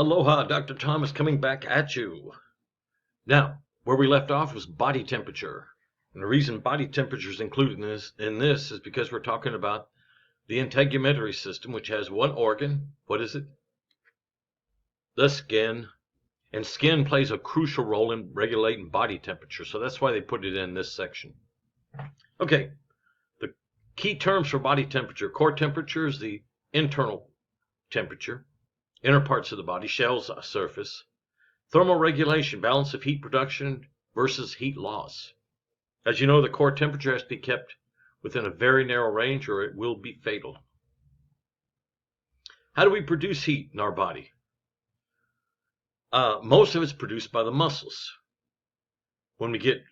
Aloha, Dr. Thomas coming back at you. Now, where we left off was body temperature. And the reason body temperature is included in this is because we're talking about the integumentary system, which has one organ. What is it? The skin. And skin plays a crucial role in regulating body temperature. So that's why they put it in this section. Okay, the key terms for body temperature. Core temperature is the internal temperature. Inner parts of the body, shells, surface. Thermal regulation, balance of heat production versus heat loss. As you know, the core temperature has to be kept within a very narrow range or it will be fatal. How do we produce heat in our body? Most of it's produced by the muscles. When we get,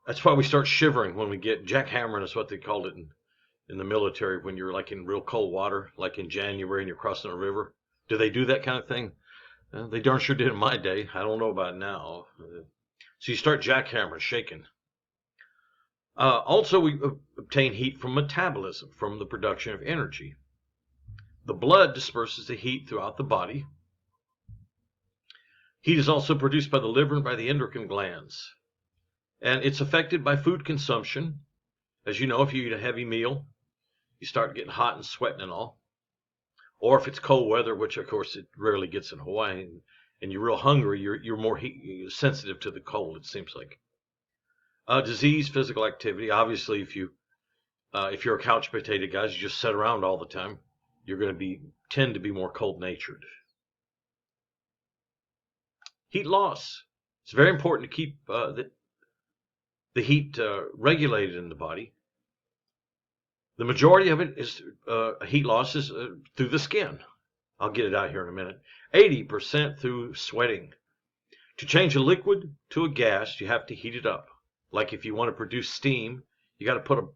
that's why we start shivering when we get jackhammering, is what they called it in the military, when you're like in real cold water, like in January and you're crossing a river. Do they do that kind of thing? They darn sure did in my day. I don't know about now. So you start jackhammering, shaking. Also, we obtain heat from metabolism, from the production of energy. The blood disperses the heat throughout the body. Heat is also produced by the liver and by the endocrine glands. And it's affected by food consumption. As you know, if you eat a heavy meal, you start getting hot and sweating and all. Or if it's cold weather, which of course it rarely gets in Hawaii, and you're real hungry, you're more you're sensitive to the cold, it seems like. Disease, physical activity. Obviously, if you're a couch potato, guys, you just sit around all the time, you're going to tend to be more cold-natured. Heat loss. It's very important to keep the heat regulated in the body. The majority of it is heat loss is through the skin. I'll get it out here in a minute. 80% through sweating. To change a liquid to a gas, you have to heat it up. Like if you want to produce steam, you got to put a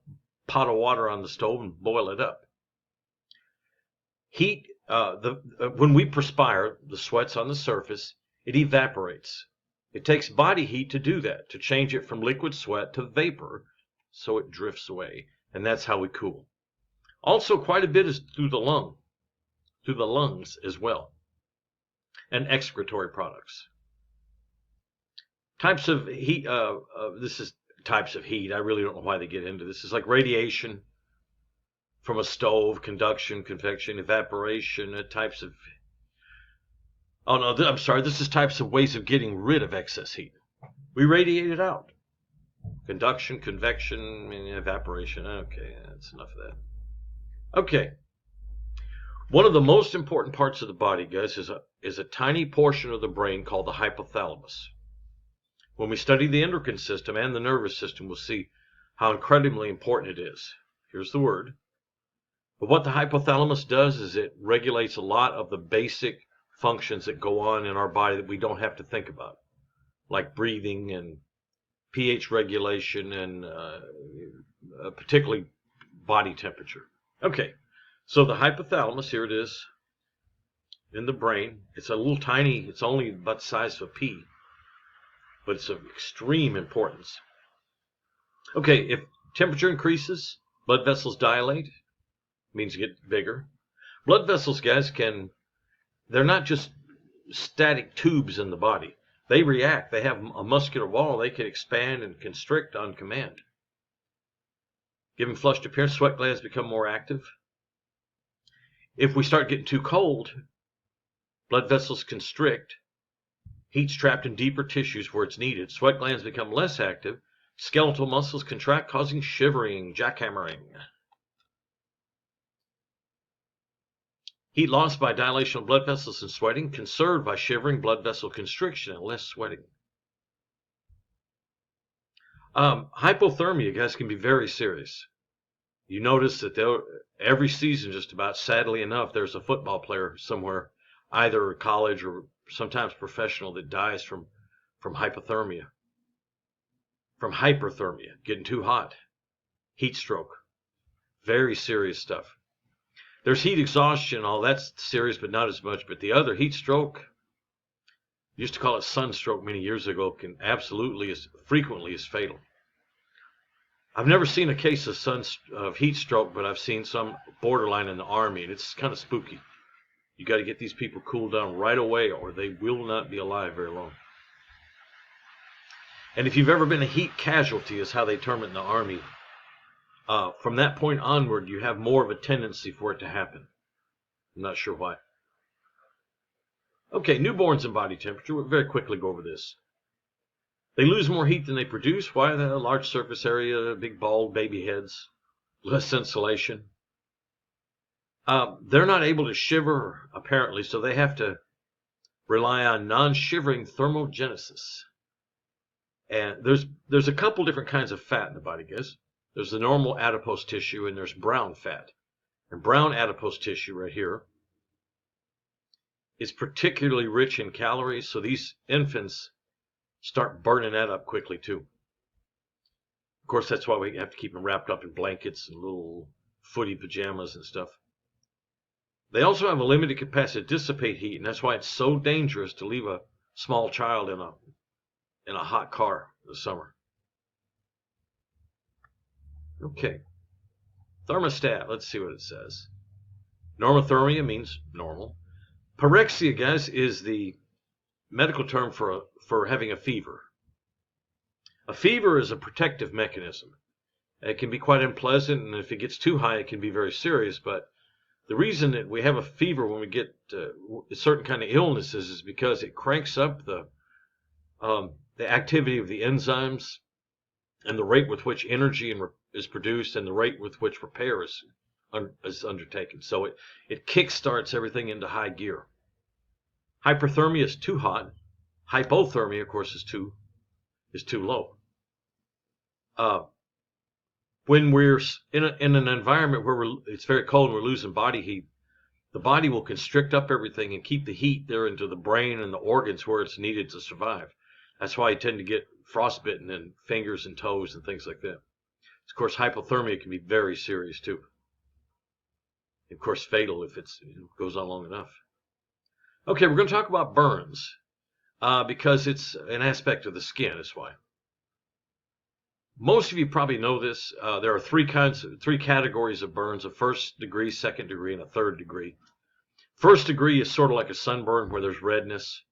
pot of water on the stove and boil it up. Heat, when we perspire, the sweat's on the surface, it evaporates. It takes body heat to do that, to change it from liquid sweat to vapor, so it drifts away. And that's how we cool. Also, quite a bit is through the lungs as well, and excretory products. Types of heat. This is types of heat. I really don't know why they get into this. It's like radiation from a stove, conduction, convection, evaporation. Types of. Oh no, I'm sorry. This is types of ways of getting rid of excess heat. We radiate it out. Conduction, convection, and evaporation. Okay, that's enough of that. Okay. One of the most important parts of the body, guys, is a tiny portion of the brain called the hypothalamus. When we study the endocrine system and the nervous system, we'll see how incredibly important it is. Here's the word. But what the hypothalamus does is it regulates a lot of the basic functions that go on in our body that we don't have to think about, like breathing and pH regulation and particularly body temperature. Okay, so the hypothalamus, here it is in the brain. It's a little tiny, it's only about the size of a pea, but it's of extreme importance. Okay, if temperature increases, blood vessels dilate, means you get bigger. Blood vessels, guys, they're not just static tubes in the body. They react. They have a muscular wall. They can expand and constrict on command. Given flushed appearance, sweat glands become more active. If we start getting too cold, blood vessels constrict. Heat's trapped in deeper tissues where it's needed. Sweat glands become less active. Skeletal muscles contract, causing shivering, jackhammering. Heat lost by dilation of blood vessels and sweating, conserved by shivering, blood vessel constriction, and less sweating. Hypothermia, guys, can be very serious. You notice that every season, just about, sadly enough, there's a football player somewhere, either college or sometimes professional, that dies from hypothermia. From hyperthermia, getting too hot. Heat stroke. Very serious stuff. There's heat exhaustion, all that's serious, but not as much. But the other, heat stroke, used to call it sunstroke many years ago, can absolutely, as frequently, is fatal. I've never seen a case of heat stroke, but I've seen some borderline in the Army, and it's kind of spooky. You got to get these people cooled down right away, or they will not be alive very long. And if you've ever been a heat casualty, is how they term it in the Army, from that point onward, you have more of a tendency for it to happen. I'm not sure why. Okay, newborns and body temperature. We'll very quickly go over this. They lose more heat than they produce. Why? The large surface area, big bald baby heads, less insulation. They're not able to shiver, apparently, so they have to rely on non-shivering thermogenesis. And there's a couple different kinds of fat in the body, guys. There's the normal adipose tissue, and there's brown fat. And brown adipose tissue right here is particularly rich in calories, so these infants start burning that up quickly too. Of course, that's why we have to keep them wrapped up in blankets and little footy pajamas and stuff. They also have a limited capacity to dissipate heat, and that's why it's so dangerous to leave a small child in a hot car in the summer. Okay. Thermostat, let's see what it says. Normothermia means normal. Pyrexia, guys, is the medical term for having a fever. A fever is a protective mechanism. It can be quite unpleasant, and if it gets too high, it can be very serious. But the reason that we have a fever when we get certain kind of illnesses is because it cranks up the activity of the enzymes and the rate with which energy is produced and the rate with which repair is undertaken. So it kickstarts everything into high gear. Hyperthermia is too hot. Hypothermia, of course, is too low. When we're in an environment where it's very cold and we're losing body heat, the body will constrict up everything and keep the heat there into the brain and the organs where it's needed to survive. That's why you tend to get frostbitten in fingers and toes and things like that. Of course, hypothermia can be very serious too. Of course, fatal if it goes on long enough. Okay, we're going to talk about burns because it's an aspect of the skin. That's why. Most of you probably know this. There are three categories of burns: a first degree, second degree, and a third degree. First degree is sort of like a sunburn where there's redness.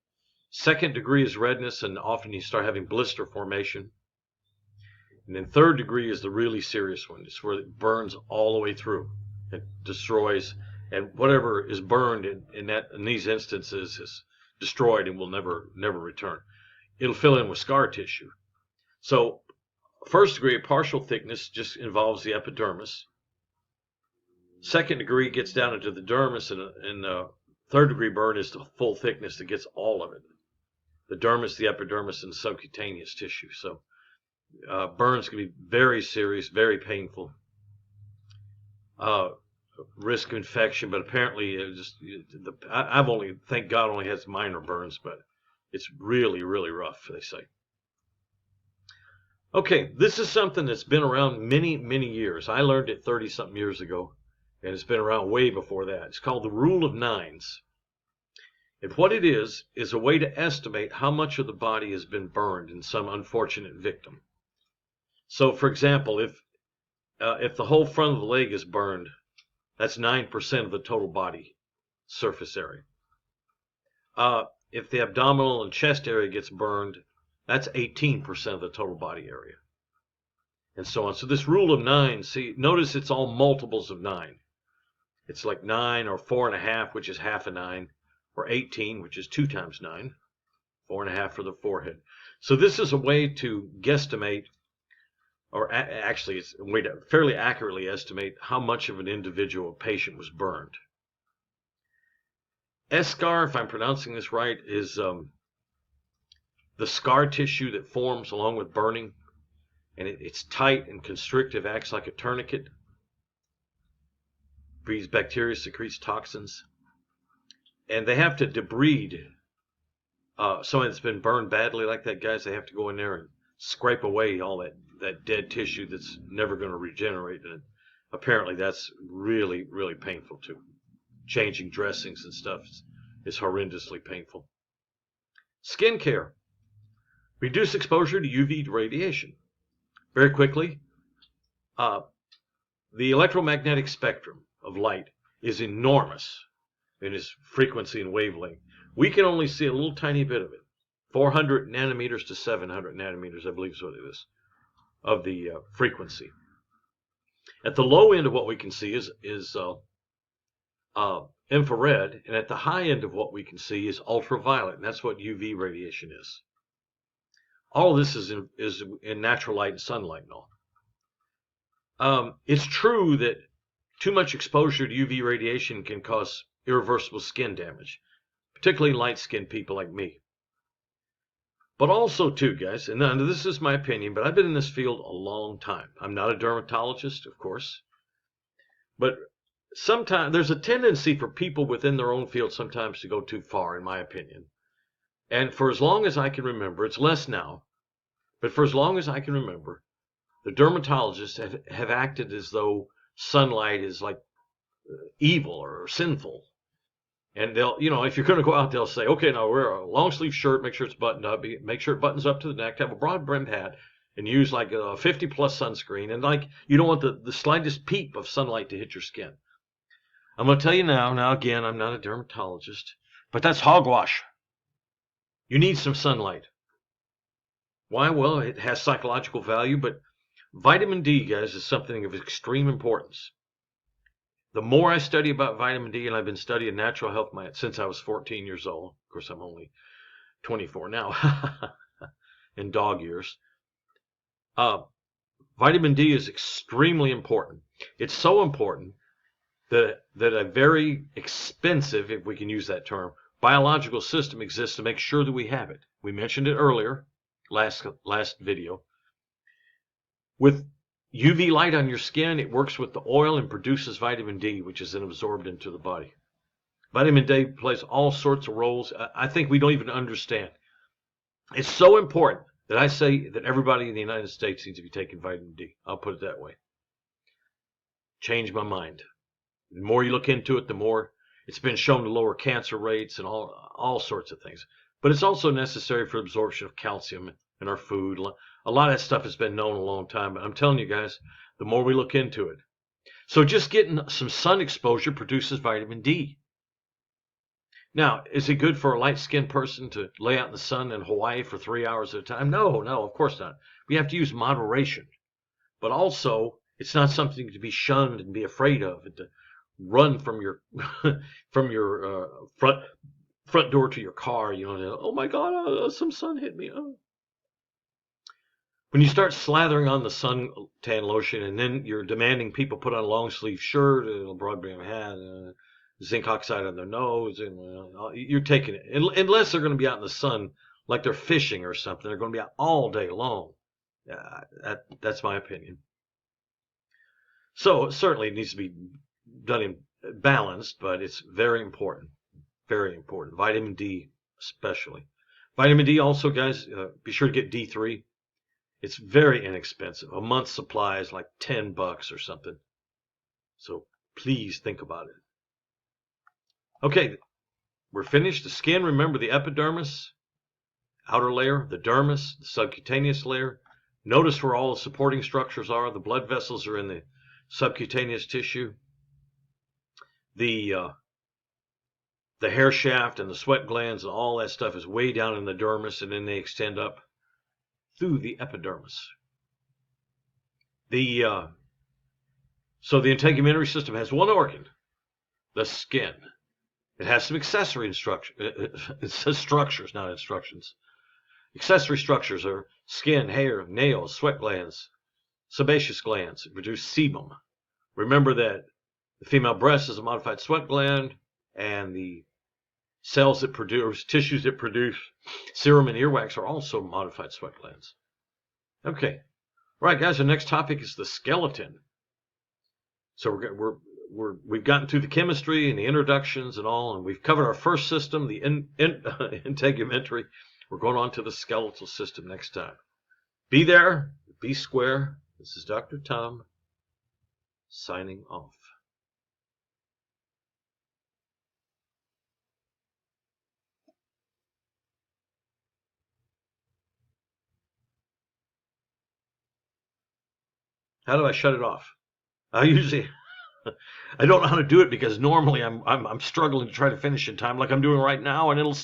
Second degree is redness, and often you start having blister formation. And then third degree is the really serious one. It's where it burns all the way through. It destroys, and whatever is burned in these instances is destroyed and will never return. It'll fill in with scar tissue. So first degree, partial thickness, just involves the epidermis. Second degree gets down into the dermis, and third degree burn is the full thickness that gets all of it. The dermis, the epidermis, and the subcutaneous tissue. So burns can be very serious, very painful. Risk of infection, but apparently thank God, only has minor burns, but it's really, really rough, they say. Okay, this is something that's been around many, many years. I learned it 30-something years ago, and it's been around way before that. It's called the rule of nines. And what it is a way to estimate how much of the body has been burned in some unfortunate victim. So, for example, if the whole front of the leg is burned, that's 9% of the total body surface area. If the abdominal and chest area gets burned, that's 18% of the total body area. And so on. So this rule of 9, see, notice it's all multiples of 9. It's like 9 or 4.5, which is half a 9, or 18, which is 2 times 9, 4.5 for the forehead. So this is a way to guesstimate, or actually it's a way to fairly accurately estimate how much of an individual patient was burned. Eschar, if I'm pronouncing this right, is the scar tissue that forms along with burning, and it's tight and constrictive, acts like a tourniquet, breeds bacteria, secretes toxins, and they have to debride someone that's been burned badly like that, guys. They have to go in there and scrape away all that dead tissue that's never going to regenerate, and apparently that's really, really painful too. Changing dressings and stuff is horrendously painful. Skin care. Reduce exposure to UV radiation. Very quickly, the electromagnetic spectrum of light is enormous. in its frequency and wavelength. We can only see a little tiny bit of it. 400 nanometers to 700 nanometers, I believe is what it is, of the frequency. At the low end of what we can see is infrared, and at the high end of what we can see is ultraviolet, and that's what UV radiation is. All of this is in natural light and sunlight and all. It's true that too much exposure to UV radiation can cause irreversible skin damage, particularly light-skinned people like me. But also, too, guys, and this is my opinion, but I've been in this field a long time. I'm not a dermatologist, of course, but sometimes there's a tendency for people within their own field sometimes to go too far, in my opinion. And for as long as I can remember, it's less now, but for as long as I can remember, the dermatologists have acted as though sunlight is like evil or sinful. And they'll, if you're going to go out, they'll say, okay, now wear a long sleeve shirt, make sure it's buttoned up, make sure it buttons up to the neck, have a broad brimmed hat, and use like a 50 plus sunscreen. And like, you don't want the slightest peep of sunlight to hit your skin. I'm going to tell you now again, I'm not a dermatologist, but that's hogwash. You need some sunlight. Why? Well, it has psychological value, but vitamin D, guys, is something of extreme importance. The more I study about vitamin D, and I've been studying natural health since I was 14 years old. Of course, I'm only 24 now in dog years. Vitamin D is extremely important. It's so important that a very expensive, if we can use that term, biological system exists to make sure that we have it. We mentioned it earlier, last video. With UV light on your skin, it works with the oil and produces vitamin D, which is then absorbed into the body. Vitamin D plays all sorts of roles. I think we don't even understand. It's so important that I say that everybody in the United States needs to be taking vitamin D. I'll put it that way. Changed my mind. The more you look into it, the more it's been shown to lower cancer rates and all sorts of things. But it's also necessary for absorption of calcium in our food. A lot of that stuff has been known a long time, but I'm telling you guys, the more we look into it. So just getting some sun exposure produces vitamin D. Now, is it good for a light-skinned person to lay out in the sun in Hawaii for 3 hours at a time? No, of course not. We have to use moderation. But also, it's not something to be shunned and be afraid of, and to run from your front door to your car. Oh my God, some sun hit me. Oh. When you start slathering on the suntan lotion, and then you're demanding people put on a long sleeve shirt, a broad brim hat, zinc oxide on their nose, and you're taking it. Unless they're going to be out in the sun like they're fishing or something, they're going to be out all day long. That's my opinion. So certainly it needs to be done in balanced, but it's very important. Very important. Vitamin D especially. Vitamin D also, guys, be sure to get D3. It's very inexpensive. A month's supply is like $10 or something. So please think about it. Okay, we're finished. The skin, remember the epidermis, outer layer, the dermis, the subcutaneous layer. Notice where all the supporting structures are. The blood vessels are in the subcutaneous tissue. The hair shaft and the sweat glands and all that stuff is way down in the dermis, and then they extend up through the epidermis. So the integumentary system has one organ, the skin. It has some accessory structures, not instructions. Accessory structures are skin, hair, nails, sweat glands, sebaceous glands that produce sebum. Remember that the female breast is a modified sweat gland, and the cells that produce, tissues that produce serum and earwax are also modified sweat glands. Okay. All right, guys, the next topic is the skeleton. So we've gotten through the chemistry and the introductions and all, and we've covered our first system, the integumentary. We're going on to the skeletal system next time. Be there, be square. This is Dr. Tom signing off. How do I shut it off? I usually I don't know how to do it because normally I'm struggling to try to finish in time like I'm doing right now, and it'll